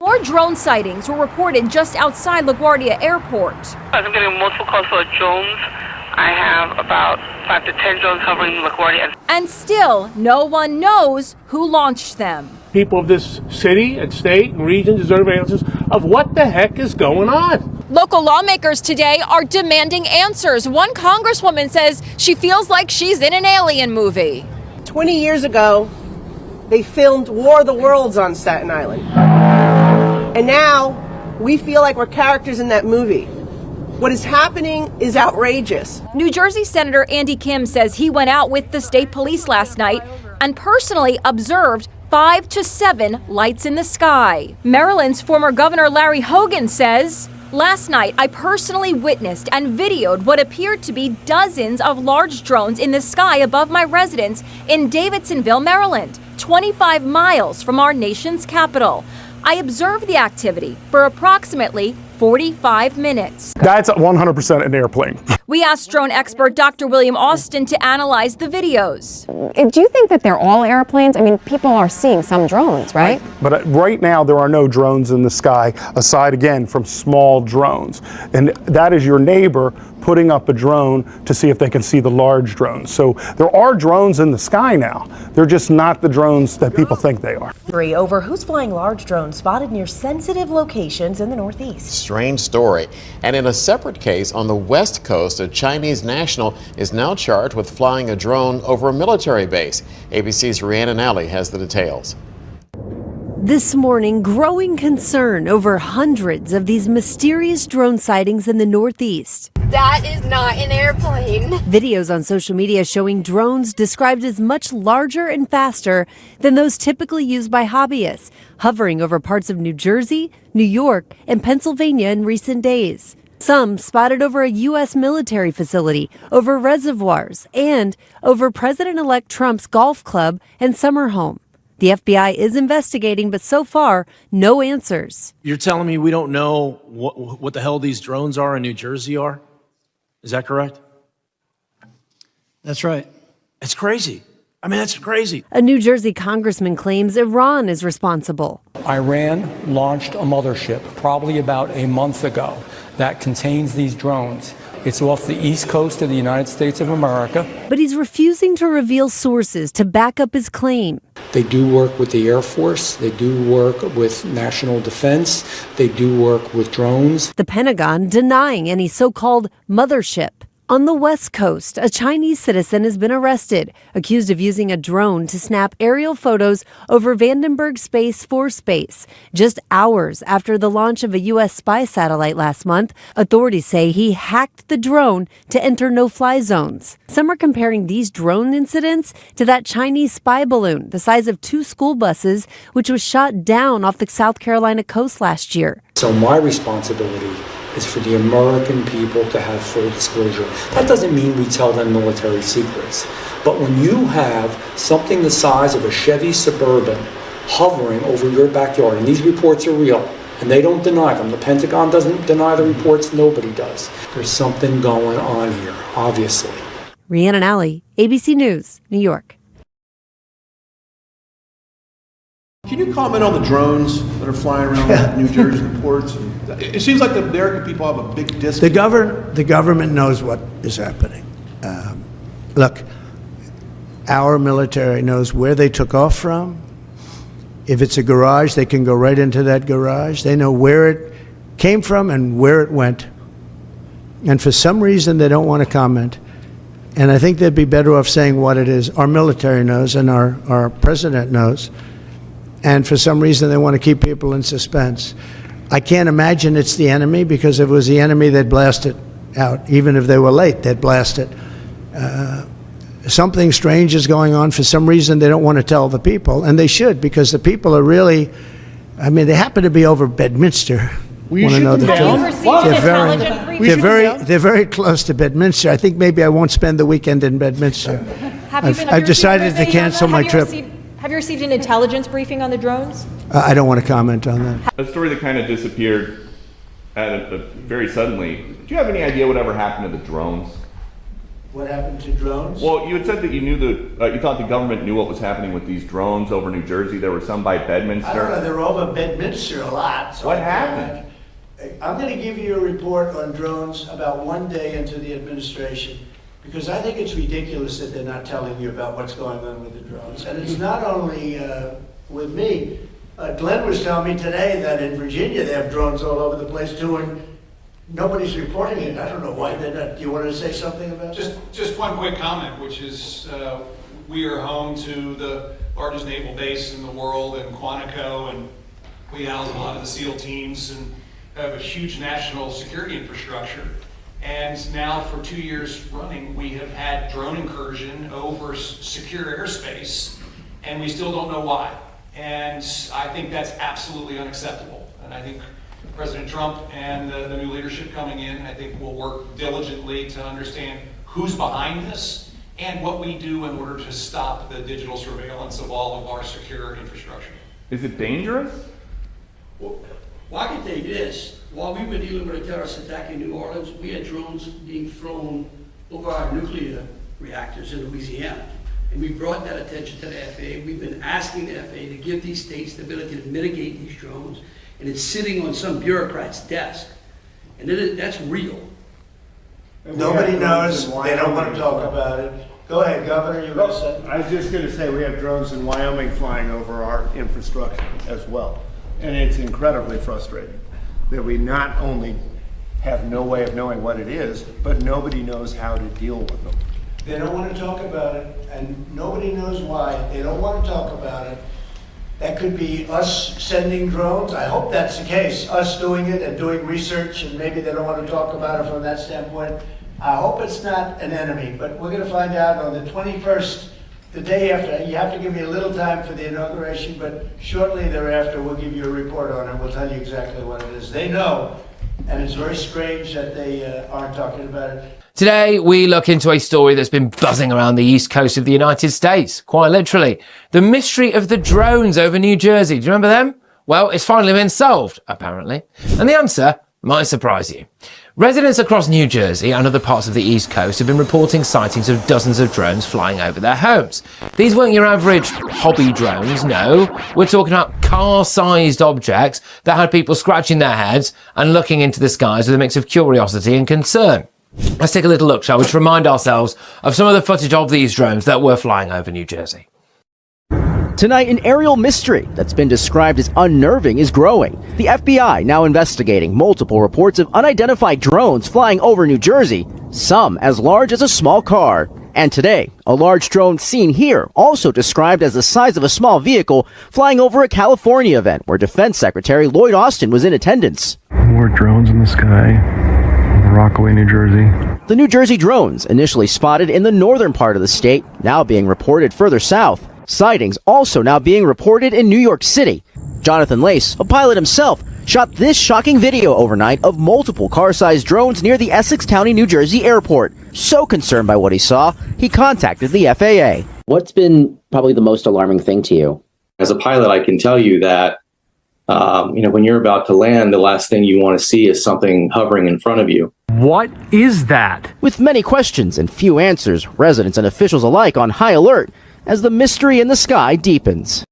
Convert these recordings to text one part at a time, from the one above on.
More drone sightings were reported just outside LaGuardia Airport. I'm getting multiple calls for drones. I have about 5 to 10 drones hovering in LaGuardia. And still, no one knows who launched them. People of this city and state and region deserve answers of what the heck is going on. Local lawmakers today are demanding answers. One congresswoman says she feels like she's in an alien movie. 20 years ago, they filmed War of the Worlds on Staten Island. And now we feel like we're characters in that movie. What is happening is outrageous. New Jersey Senator Andy Kim says he went out with the state police last night and personally observed 5 to 7 lights in the sky. Maryland's former Governor Larry Hogan says, "Last night, I personally witnessed and videoed what appeared to be dozens of large drones in the sky above my residence in Davidsonville, Maryland, 25 miles from our nation's capital. I observed the activity for approximately 45 minutes. That's 100% an airplane. We asked drone expert Dr. William Austin to analyze the videos. Do you think that they're all airplanes? I mean, people are seeing some drones, right? But right now, there are no drones in the sky, aside again from small drones. And that is your neighbor putting up a drone to see if they can see the large drones. So there are drones in the sky now. They're just not the drones that people think they are. Over who's flying large drones spotted near sensitive locations in the Northeast. Strange story. And in a separate case on the West Coast, a Chinese national is now charged with flying a drone over a military base. ABC's Rhiannon Alley has the details. This morning, growing concern over hundreds of these mysterious drone sightings in the Northeast. That is not an airplane. Videos on social media showing drones described as much larger and faster than those typically used by hobbyists, hovering over parts of New Jersey, New York, and Pennsylvania in recent days. Some spotted over a U.S. military facility, over reservoirs, and over President-elect Trump's golf club and summer home. The FBI is investigating, but so far, no answers. You're telling me we don't know what the hell these drones are in New Jersey are? Is that correct? That's right. It's crazy. I mean, that's crazy. A New Jersey congressman claims Iran is responsible. Iran launched a mothership probably about a month ago that contains these drones. It's off the east coast of the United States of America. But he's refusing to reveal sources to back up his claim. They do work with the Air Force. They do work with national defense. They do work with drones. The Pentagon denying any so-called mothership. On the West Coast, a Chinese citizen has been arrested, accused of using a drone to snap aerial photos over Vandenberg Space Force Base. Just hours after the launch of a U.S. spy satellite last month, authorities say he hacked the drone to enter no-fly zones. Some are comparing these drone incidents to that Chinese spy balloon the size of 2 school buses, which was shot down off the South Carolina coast last year. So my responsibility is for the American people to have full disclosure. That doesn't mean we tell them military secrets. But when you have something the size of a Chevy Suburban hovering over your backyard, and these reports are real, and they don't deny them. The Pentagon doesn't deny the reports, nobody does. There's something going on here, obviously. Rhiannon Alley, ABC News, New York. Can you comment on the drones that are flying around New Jersey, the ports? It seems like the American people have a big disconnect. The government knows what is happening. Look, our military knows where they took off from. If it's a garage, they can go right into that garage. They know where it came from and where it went. And for some reason, they don't want to comment. And I think they'd be better off saying what it is. Our military knows and our president knows. And for some reason, they want to keep people in suspense. I can't imagine it's the enemy, because if it was the enemy, they'd blast it out. Even if they were late, they'd blast it. Something strange is going on. For some reason, they don't want to tell the people, and they should, because the people are really, I mean, they happen to be over Bedminster. We should know the truth. They're very close to Bedminster. I think maybe I won't spend the weekend in Bedminster. I've decided to cancel my trip. Have you received an intelligence briefing on the drones? I don't want to comment on that. A story that kind of disappeared very suddenly. Do you have any idea whatever happened to the drones? What happened to drones? Well, you had said that you knew you thought the government knew what was happening with these drones over New Jersey. There were some by Bedminster. I don't know, they're over Bedminster a lot. So what happened? I'm going to give you a report on drones about one day into the administration, because I think it's ridiculous that they're not telling you about what's going on with the drones. And it's not only with me. Glenn was telling me today that in Virginia they have drones all over the place too, and nobody's reporting it. I don't know why they're not. Do you want to say something about that? Just one quick comment, which is we are home to the largest naval base in the world in Quantico, and we house a lot of the SEAL teams and have a huge national security infrastructure. And now for 2 years running, we have had drone incursion over secure airspace, and we still don't know why. And I think that's absolutely unacceptable. And I think President Trump and the new leadership coming in, I think will work diligently to understand who's behind this and what we do in order to stop the digital surveillance of all of our secure infrastructure. Is it dangerous? Well, I can tell you this. While we were dealing with a terrorist attack in New Orleans, we had drones being flown over our nuclear reactors in Louisiana. And we brought that attention to the FAA. We've been asking the FAA to give these states the ability to mitigate these drones, and it's sitting on some bureaucrat's desk. And that's real. Nobody knows. They don't want to talk about it. Go ahead, Governor, you were going to say? I was just going to say we have drones in Wyoming flying over our infrastructure as well. And it's incredibly frustrating that we not only have no way of knowing what it is, but nobody knows how to deal with them. They don't want to talk about it, and nobody knows why. They don't want to talk about it. That could be us sending drones. I hope that's the case, us doing it and doing research, and maybe they don't want to talk about it from that standpoint. I hope it's not an enemy, but we're going to find out on the 21st, the day after. You have to give me a little time for the inauguration, but shortly thereafter we'll give you a report on it. We'll tell you exactly what it is. They know, and it's very strange that they aren't talking about it. Today, we look into a story that's been buzzing around the east coast of the United States, quite literally. The mystery of the drones over New Jersey. Do you remember them? Well, it's finally been solved, apparently. And the answer might surprise you. Residents across New Jersey and other parts of the East Coast have been reporting sightings of dozens of drones flying over their homes. These weren't your average hobby drones, no. We're talking about car-sized objects that had people scratching their heads and looking into the skies with a mix of curiosity and concern. Let's take a little look, shall we, to remind ourselves of some of the footage of these drones that were flying over New Jersey. Tonight, an aerial mystery that's been described as unnerving is growing. The FBI now investigating multiple reports of unidentified drones flying over New Jersey, some as large as a small car. And today, a large drone seen here, also described as the size of a small vehicle, flying over a California event where Defense Secretary Lloyd Austin was in attendance. More drones in the sky. Rockaway, New Jersey. The New Jersey drones, initially spotted in the northern part of the state, now being reported further south. Sightings also now being reported in New York City. Jonathan Lace, a pilot himself, shot this shocking video overnight of multiple car-sized drones near the Essex County, New Jersey airport. So concerned by what he saw, he contacted the FAA. What's been probably the most alarming thing to you? As a pilot, I can tell you that when you're about to land, the last thing you want to see is something hovering in front of you. What is that? With many questions and few answers, residents and officials alike on high alert as the mystery in the sky deepens.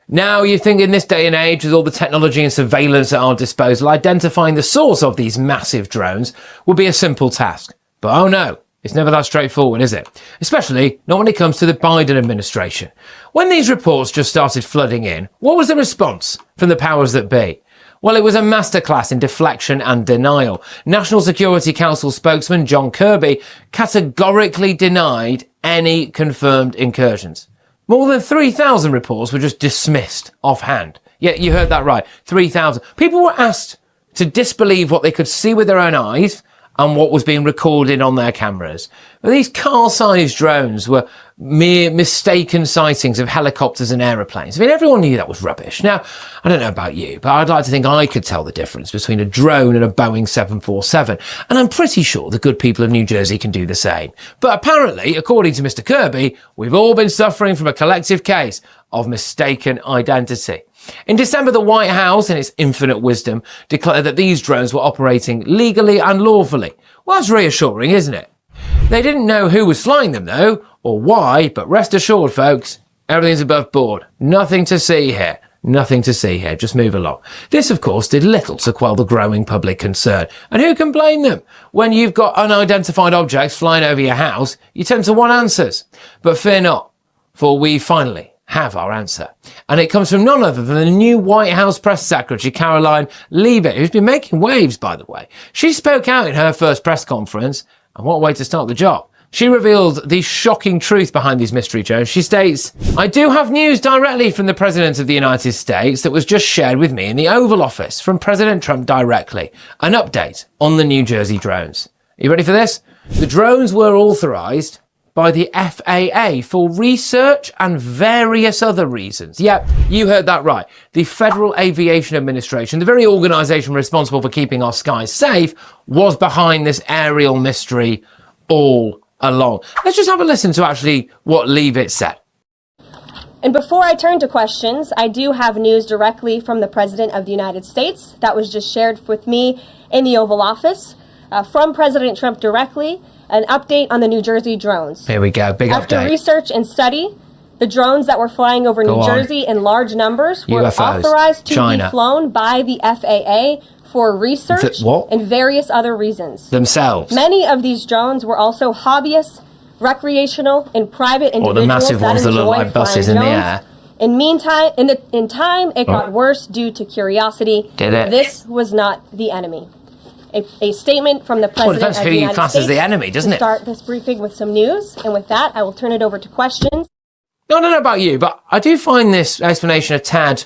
Now, you think in this day and age, with all the technology and surveillance at our disposal, identifying the source of these massive drones would be a simple task. But oh no, it's never that straightforward, is it? Especially not when it comes to the Biden administration. When these reports just started flooding in, what was the response from the powers that be? Well, it was a masterclass in deflection and denial. National Security Council spokesman John Kirby categorically denied any confirmed incursions. More than 3,000 reports were just dismissed offhand. Yeah, you heard that right. 3,000. People were asked to disbelieve what they could see with their own eyes and what was being recorded on their cameras. But these car-sized drones were mere mistaken sightings of helicopters and aeroplanes. I mean, everyone knew that was rubbish. Now, I don't know about you, but I'd like to think I could tell the difference between a drone and a Boeing 747. And I'm pretty sure the good people of New Jersey can do the same. But apparently, according to Mr. Kirby, we've all been suffering from a collective case of mistaken identity. In December, the White House, in its infinite wisdom, declared that these drones were operating legally and lawfully. Well, that's reassuring, isn't it? They didn't know who was flying them though, or why, but rest assured folks, everything's above board. Nothing to see here. Nothing to see here, just move along. This, of course, did little to quell the growing public concern. And who can blame them? When you've got unidentified objects flying over your house, you tend to want answers. But fear not, for we finally have our answer. And it comes from none other than the new White House press secretary, Caroline Leavitt, who's been making waves, by the way. She spoke out in her first press conference, and what a way to start the job. She revealed the shocking truth behind these mystery drones. She states, "I do have news directly from the President of the United States that was just shared with me in the Oval Office from President Trump directly. An update on the New Jersey drones." Are you ready for this? The drones were authorized by the FAA for research and various other reasons. Yep, you heard that right. The Federal Aviation Administration, the very organization responsible for keeping our skies safe, was behind this aerial mystery all along. Let's just have a listen to actually what Leavitt said. And before I turn to questions, I do have news directly from the President of the United States that was just shared with me in the Oval Office from President Trump directly, an update on the New Jersey drones. Here we go, big After update. research and study, the drones that were flying over New Jersey in large numbers were UFOs, authorized to China. be flown by the FAA for research and various other reasons. Themselves. Many of these drones were also hobbyists, recreational, and private individuals Or the massive ones that look like buses in the air. In time, it got worse due to curiosity. Did it? This was not the enemy. A statement from the Well, it President depends of who the you United class States as the enemy, doesn't to it? start this briefing with some news, and with that, I will turn it over to questions. I don't know about you, but I do find this explanation a tad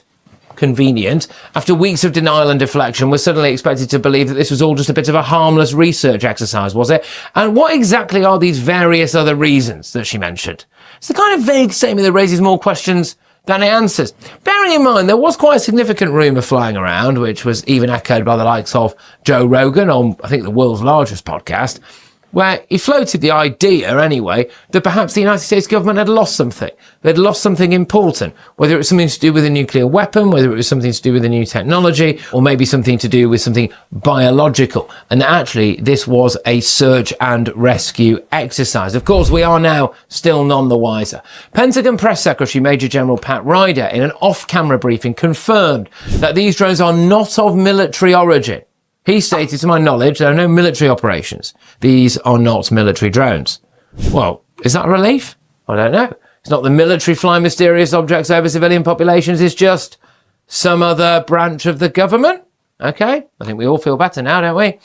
convenient. After weeks of denial and deflection, we're suddenly expected to believe that this was all just a bit of a harmless research exercise, was it? And what exactly are these various other reasons that she mentioned? It's the kind of vague statement that raises more questions than it answers. Bearing in mind, there was quite a significant rumour flying around, which was even echoed by the likes of Joe Rogan on, I think, the world's largest podcast, where he floated the idea, anyway, that perhaps the United States government had lost something. They'd lost something important, whether it was something to do with a nuclear weapon, whether it was something to do with a new technology, or maybe something to do with something biological. And actually, this was a search and rescue exercise. Of course, we are now still none the wiser. Pentagon Press Secretary Major General Pat Ryder, in an off-camera briefing, confirmed that these drones are not of military origin. He stated, to my knowledge, there are no military operations. These are not military drones. Well, is that a relief? I don't know. It's not the military flying mysterious objects over civilian populations. It's just some other branch of the government. Okay, I think we all feel better now, don't we?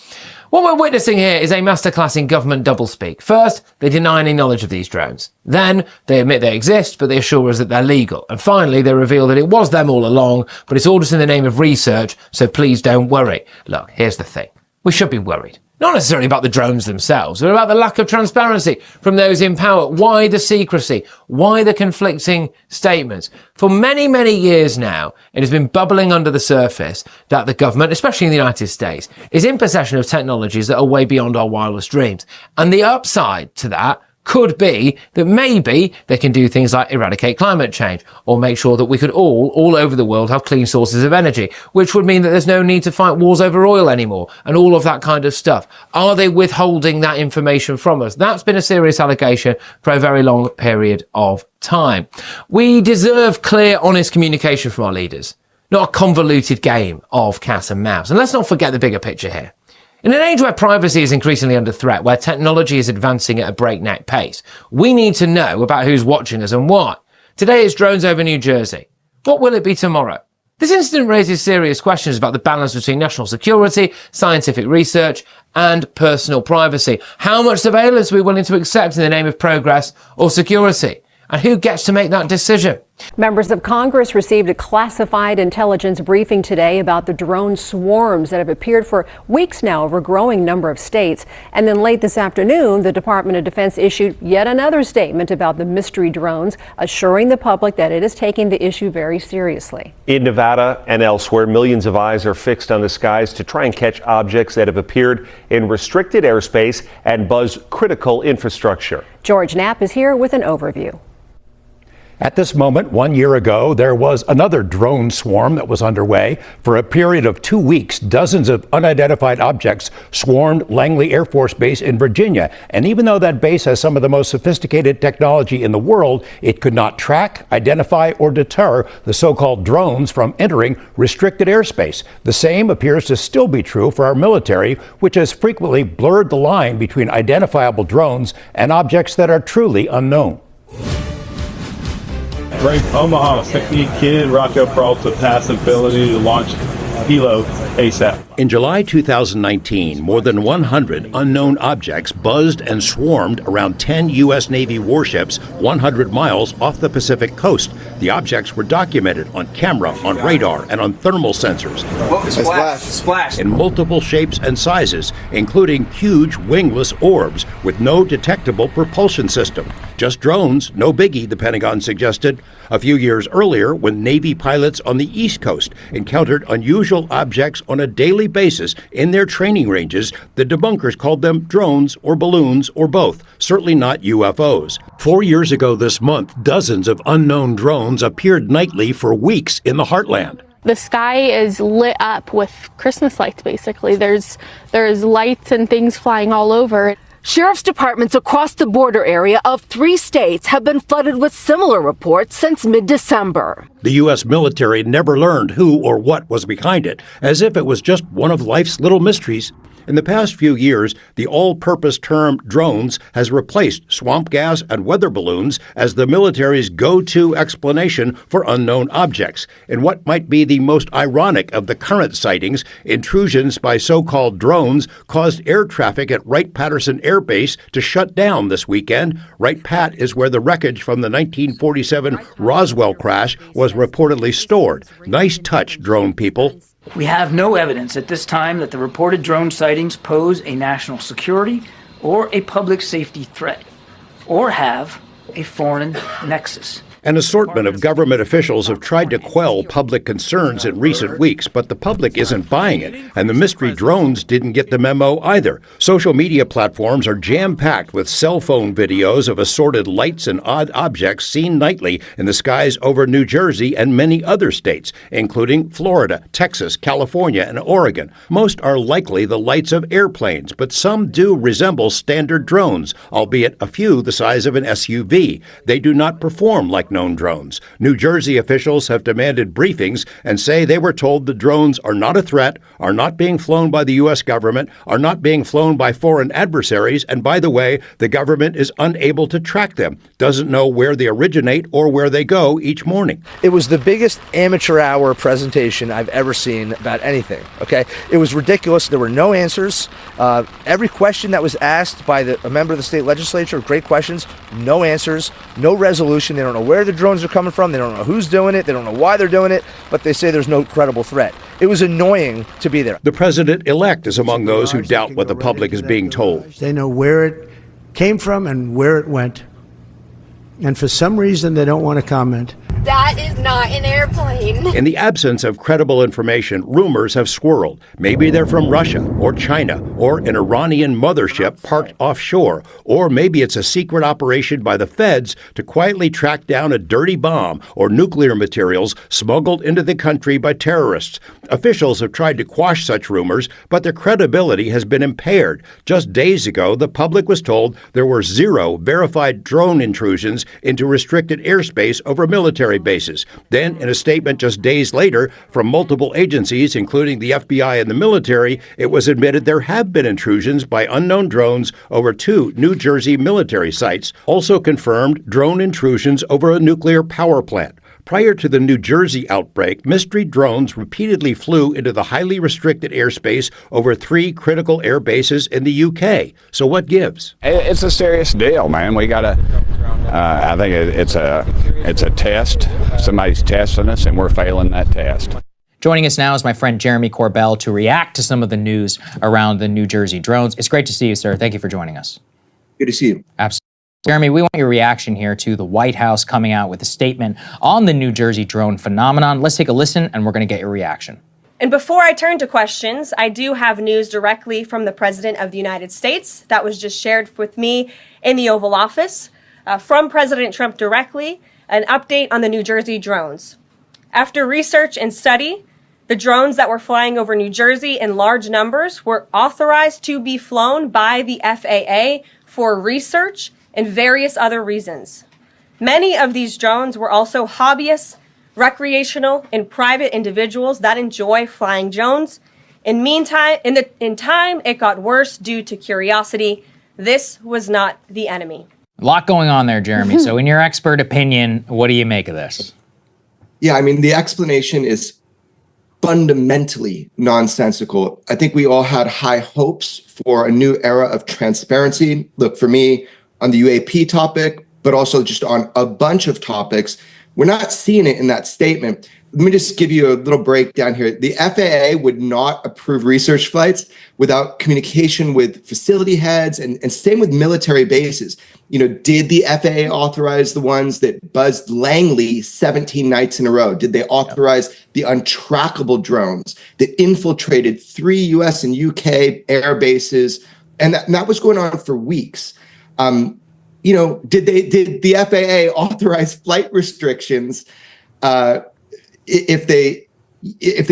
What we're witnessing here is a masterclass in government doublespeak. First, they deny any knowledge of these drones. Then, they admit they exist, but they assure us that they're legal. And finally, they reveal that it was them all along, but it's all just in the name of research, so please don't worry. Look, here's the thing. We should be worried. Not necessarily about the drones themselves, but about the lack of transparency from those in power. Why the secrecy? Why the conflicting statements? For many, many years now, it has been bubbling under the surface that the government, especially in the United States, is in possession of technologies that are way beyond our wildest dreams. And the upside to that could be that maybe they can do things like eradicate climate change or make sure that we could all over the world have clean sources of energy, which would mean that there's no need to fight wars over oil anymore and all of that kind of stuff. Are they withholding that information from us? That's been a serious allegation for a very long period of time. We deserve clear, honest communication from our leaders, not a convoluted game of cat and mouse. And let's not forget the bigger picture here. In an age where privacy is increasingly under threat, where technology is advancing at a breakneck pace, we need to know about who's watching us and why. Today it's drones over New Jersey. What will it be tomorrow? This incident raises serious questions about the balance between national security, scientific research, and personal privacy. How much surveillance are we willing to accept in the name of progress or security? And who gets to make that decision? Members of Congress received a classified intelligence briefing today about the drone swarms that have appeared for weeks now over a growing number of states. And then late this afternoon, the Department of Defense issued yet another statement about the mystery drones, assuring the public that it is taking the issue very seriously. In Nevada and elsewhere, millions of eyes are fixed on the skies to try and catch objects that have appeared in restricted airspace and buzz critical infrastructure. George Knapp is here with an overview. At this moment, 1 year ago, there was another drone swarm that was underway. For a period of 2 weeks, dozens of unidentified objects swarmed Langley Air Force Base in Virginia. And even though that base has some of the most sophisticated technology in the world, it could not track, identify, or deter the so-called drones from entering restricted airspace. The same appears to still be true for our military, which has frequently blurred the line between identifiable drones and objects that are truly unknown. Brave Omaha 68 kid, Rocco Peralta to pass ability to launch Hilo ASAP. In July 2019, more than 100 unknown objects buzzed and swarmed around 10 U.S. Navy warships 100 miles off the Pacific coast. The objects were documented on camera, on radar, and on thermal sensors. Splash. In multiple shapes and sizes, including huge wingless orbs with no detectable propulsion system. Just drones, no biggie, the Pentagon suggested. A few years earlier, when Navy pilots on the East Coast encountered unusual objects on a daily basis in their training ranges, the debunkers called them drones or balloons or both, certainly not UFOs. 4 years ago this month, dozens of unknown drones appeared nightly for weeks in the heartland. The sky is lit up with Christmas lights, basically. There's lights and things flying all over. Sheriff's departments across the border area of 3 states have been flooded with similar reports since mid-December. The U.S. military never learned who or what was behind it, as if it was just one of life's little mysteries. In the past few years, the all-purpose term drones has replaced swamp gas and weather balloons as the military's go-to explanation for unknown objects. In what might be the most ironic of the current sightings, intrusions by so-called drones caused air traffic at Wright-Patterson Air Base to shut down this weekend. Wright-Pat is where the wreckage from the 1947 Roswell crash was reportedly stored. Nice touch, drone people. We have no evidence at this time that the reported drone sightings pose a national security or a public safety threat, or have a foreign nexus. An assortment of government officials have tried to quell public concerns in recent weeks, but the public isn't buying it, and the mystery drones didn't get the memo either. Social media platforms are jam-packed with cell phone videos of assorted lights and odd objects seen nightly in the skies over New Jersey and many other states, including Florida, Texas, California, and Oregon. Most are likely the lights of airplanes, but some do resemble standard drones, albeit a few the size of an SUV. They do not perform like known drones. New Jersey officials have demanded briefings and say they were told the drones are not a threat, are not being flown by the U.S. government, are not being flown by foreign adversaries, and by the way, the government is unable to track them, doesn't know where they originate or where they go each morning. It was the biggest amateur hour presentation I've ever seen about anything, okay? It was ridiculous. There were no answers. Every question that was asked by a member of the state legislature, great questions, no answers, no resolution. They don't know where the drones are coming from. They don't know who's doing it. They don't know why they're doing it, but they say there's no credible threat. It was annoying to be there. The president-elect is among those who doubt what the public is being told. They know where it came from and where it went. And for some reason, they don't want to comment. That is not an airplane. In the absence of credible information, rumors have swirled. Maybe they're from Russia or China or an Iranian mothership parked offshore. Or maybe it's a secret operation by the feds to quietly track down a dirty bomb or nuclear materials smuggled into the country by terrorists. Officials have tried to quash such rumors, but their credibility has been impaired. Just days ago, the public was told there were 0 verified drone intrusions into restricted airspace over military bases. Then, in a statement just days later from multiple agencies, including the FBI and the military, it was admitted there have been intrusions by unknown drones over 2 New Jersey military sites, also confirmed drone intrusions over a nuclear power plant. Prior to the New Jersey outbreak, mystery drones repeatedly flew into the highly restricted airspace over 3 critical air bases in the UK. So what gives? It's a serious deal, man. We gotta. I think it's a test. Somebody's testing us, and we're failing that test. Joining us now is my friend Jeremy Corbell to react to some of the news around the New Jersey drones. It's great to see you, sir. Thank you for joining us. Good to see you. Absolutely. Jeremy, we want your reaction here to the White House coming out with a statement on the New Jersey drone phenomenon. Let's take a listen, and we're going to get your reaction. And before I turn to questions, I do have news directly from the President of the United States that was just shared with me in the Oval Office. From President Trump directly, an update on the New Jersey drones. After research and study, the drones that were flying over New Jersey in large numbers were authorized to be flown by the FAA for research and various other reasons. Many of these drones were also hobbyists, recreational, and private individuals that enjoy flying drones. In time, it got worse due to curiosity. This was not the enemy. A lot going on there, Jeremy. So in your expert opinion, what do you make of this? Yeah, I mean, the explanation is fundamentally nonsensical. I think we all had high hopes for a new era of transparency. Look, for me, on the UAP topic, but also just on a bunch of topics, we're not seeing it in that statement. Let me just give you a little breakdown here. The FAA would not approve research flights without communication with facility heads and same with military bases. You know, did the FAA authorize the ones that buzzed Langley 17 nights in a row? Did they authorize the untrackable drones that infiltrated 3 US and UK air bases? And that was going on for weeks. You know, did the FAA authorize flight restrictions if they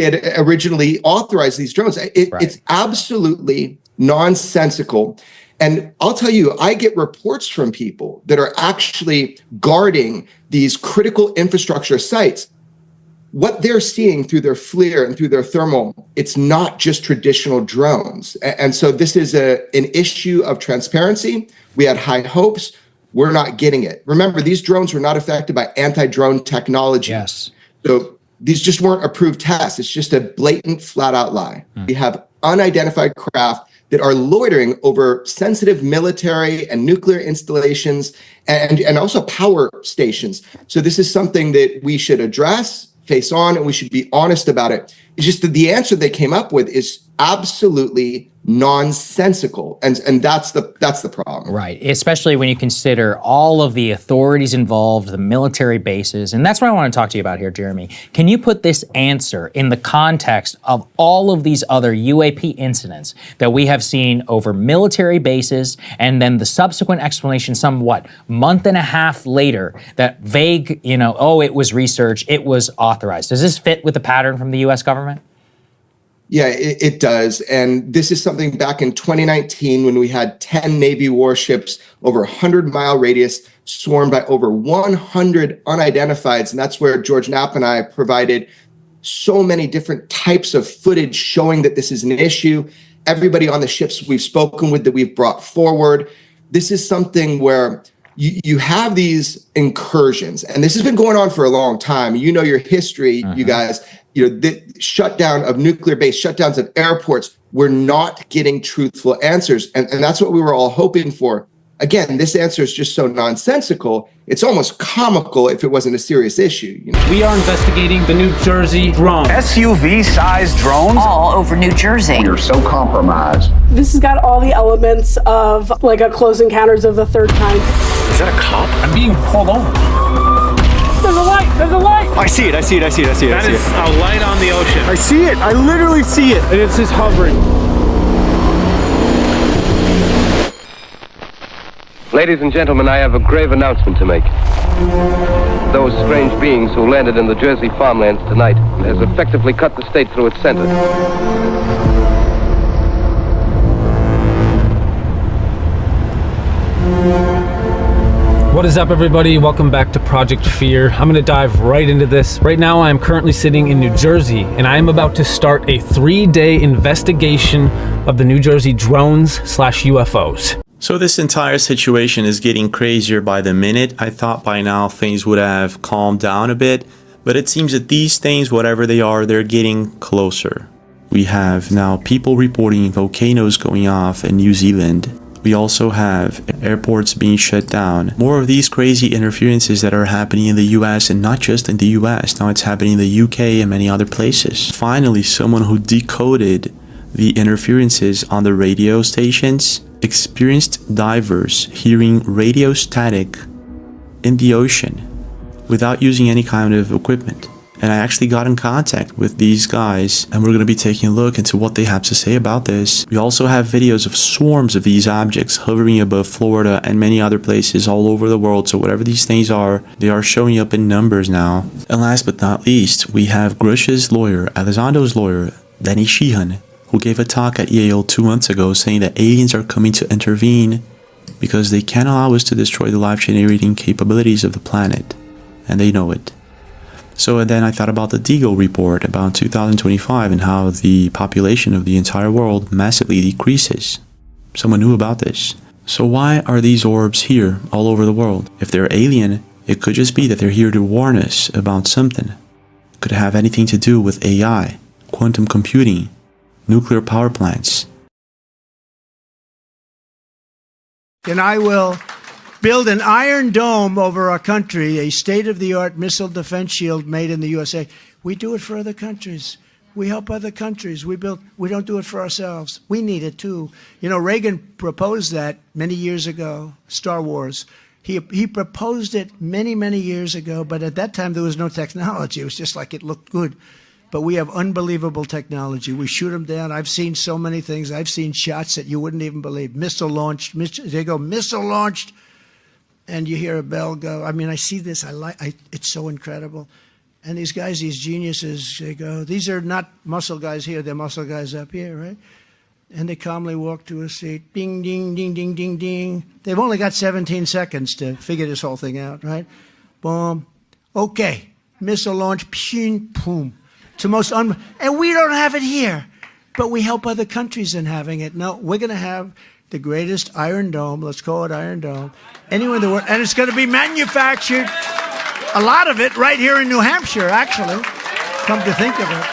had originally authorized these drones? It's absolutely nonsensical. And I'll tell you, I get reports from people that are actually guarding these critical infrastructure sites. What they're seeing through their FLIR and through their thermal, it's not just traditional drones. And so this is an issue of transparency. We had high hopes. We're not getting it. Remember, these drones were not affected by anti-drone technology. Yes. So these just weren't approved tests. It's just a blatant, flat-out lie. We have unidentified craft that are loitering over sensitive military and nuclear installations and also power stations. So this is something that we should address, face on, and we should be honest about it. It's just that the answer they came up with is absolutely nonsensical, and that's the problem. Right, especially when you consider all of the authorities involved, the military bases, and that's what I want to talk to you about here, Jeremy. Can you put this answer in the context of all of these other UAP incidents that we have seen over military bases, and then the subsequent explanation month and a half later, that vague, oh, it was research, it was authorized. Does this fit with the pattern from the US government? Yeah, it does. And this is something back in 2019 when we had 10 Navy warships over a 100-mile radius swarmed by over 100 unidentifieds. And that's where George Knapp and I provided so many different types of footage showing that this is an issue. Everybody on the ships we've spoken with that we've brought forward. This is something where you have these incursions, and this has been going on for a long time. You know your history, you guys. The shutdown of nuclear base, shutdowns of airports, we're not getting truthful answers. And that's what we were all hoping for. Again, this answer is just so nonsensical, it's almost comical if it wasn't a serious issue. We are investigating the New Jersey drone. SUV-sized drones? All over New Jersey. We are so compromised. This has got all the elements of like a Close Encounters of the Third Kind. Is that a cop? I'm being pulled over. There's a light! There's a light! I see it. That is a light on the ocean. I see it. I literally see it. And it's just hovering. Ladies and gentlemen, I have a grave announcement to make. Those strange beings who landed in the Jersey farmlands tonight has effectively cut the state through its center. What is up, everybody? Welcome back to Project Fear. I'm going to dive right into this. Right now, I am currently sitting in New Jersey, and I am about to start a 3-day investigation of the New Jersey drones/UFOs. So this entire situation is getting crazier by the minute. I thought by now things would have calmed down a bit, but it seems that these things, whatever they are, they're getting closer. We have now people reporting volcanoes going off in New Zealand. We also have airports being shut down. More of these crazy interferences that are happening in the US, and not just in the US. Now it's happening in the UK and many other places. Finally, someone who decoded the interferences on the radio stations, experienced divers hearing radio static in the ocean without using any kind of equipment. And I actually got in contact with these guys, and we're going to be taking a look into what they have to say about this. We also have videos of swarms of these objects hovering above Florida and many other places all over the world. So whatever these things are, they are showing up in numbers now. And last but not least, we have Grush's lawyer, Alessandro's lawyer, Danny Sheehan, who gave a talk at Yale 2 months ago saying that aliens are coming to intervene because they can't allow us to destroy the life-generating capabilities of the planet. And they know it. So and then I thought about the Deagle report about 2025 and how the population of the entire world massively decreases. Someone knew about this. So why are these orbs here all over the world? If they're alien, it could just be that they're here to warn us about something. Could it have anything to do with AI, quantum computing, nuclear power plants? And I will build an iron dome over our country, a state-of-the-art missile defense shield made in the USA. We do it for other countries. We help other countries. We don't do it for ourselves. We need it too. You know, Reagan proposed that many years ago, Star Wars. He proposed it many, many years ago, but at that time there was no technology. It was just like it looked good. But we have unbelievable technology. We shoot them down. I've seen so many things. I've seen shots that you wouldn't even believe. Missile launched. They go, missile launched. And you hear a bell go. I mean, I see this. It's so incredible. And these guys, these geniuses, they go, these are not muscle guys here. They're muscle guys up here, right? And they calmly walk to a seat. Ding, ding, ding, ding, ding, ding. They've only got 17 seconds to figure this whole thing out, right? Boom. Okay. Missile launch. Pshing, boom. It's the most and we don't have it here. But we help other countries in having it. No, we're going to have the greatest Iron Dome, let's call it Iron Dome, anywhere in the world. And it's going to be manufactured, a lot of it, right here in New Hampshire, actually, come to think of it.